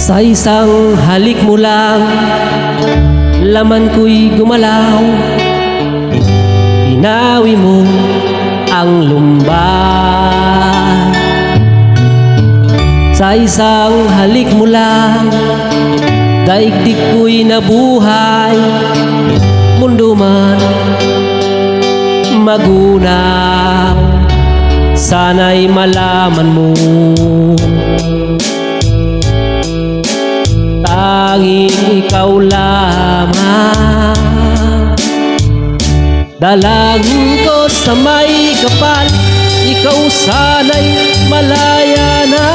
Sa isang halik mo lang, laman ko'y gumalaw. Pinawi mo ang lumbay. Sa isang halik mo lang, daigdig ko'y nabuhay. Mundo man magunaw, sana'y malaman mo, tanging ikaw lamang. Dalangin ko sa may kapal, ikaw sana'y malaya na.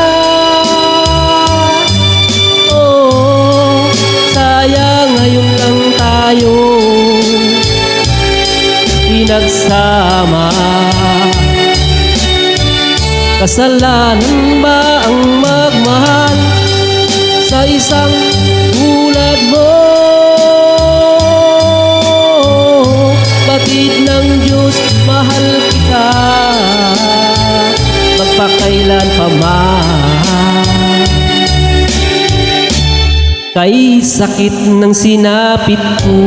Oh, sayang ngayon lang tayo pinagsama. Kasalanan ba ang magmahal sa isang tulad mo? Bakit ng Diyos mahal kita magpakailan pa man? Kay sakit ng sinapit ko,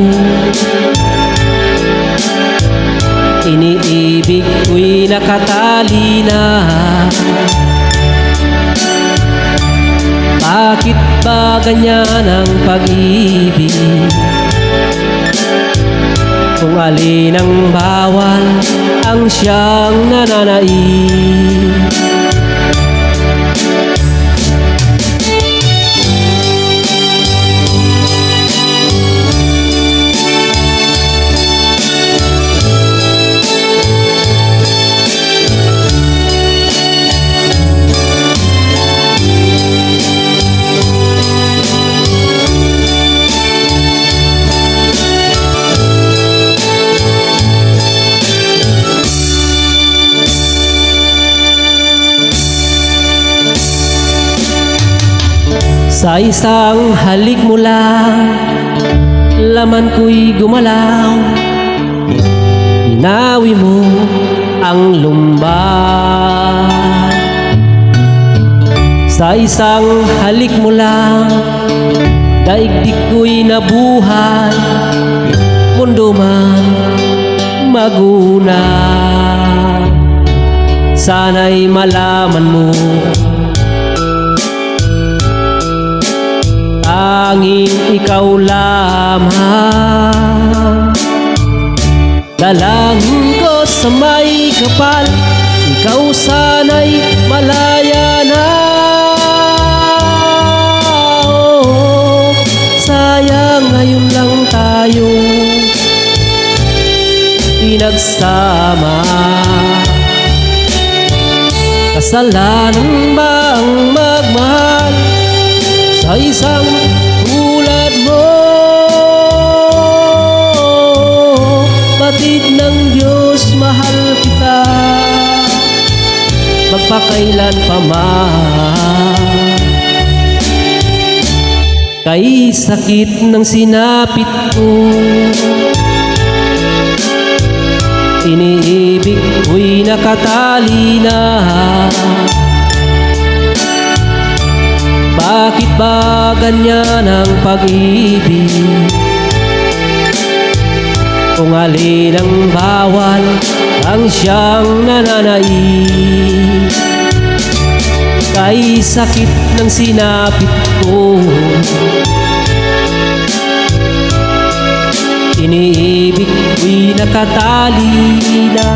iniibig ko'y nakatali na. Bakit ba ganyan ang pag-ibig? Kung alin ang bawal ang siyang nananaig. Sa isang halik mo lang, laman ko'y gumalaw. Inawi mo ang lumbay. Sa isang halik mo lang, daigdig ko'y nabuhay. Mundo man magunaw, sana'y malaman mo, tanging ikaw lamang. Dalangin ko sa may kapal, ikaw sana'y malaya na. Oh, sayang ngayon lang tayo pinagsama. Kasalanan ba ang magmahal sa isang tulad mo? Batid ng Diyos mahal kita magpakailan pa man. Kay sakit ng sinapit ko, iniibig ko'y nakatali na. Bakit ba ganyan ang pag-ibig? Kung alin ang bawal ang siyang nananaig. Kay sakit ng sinapit ko, iniibig ko'y nakatali na.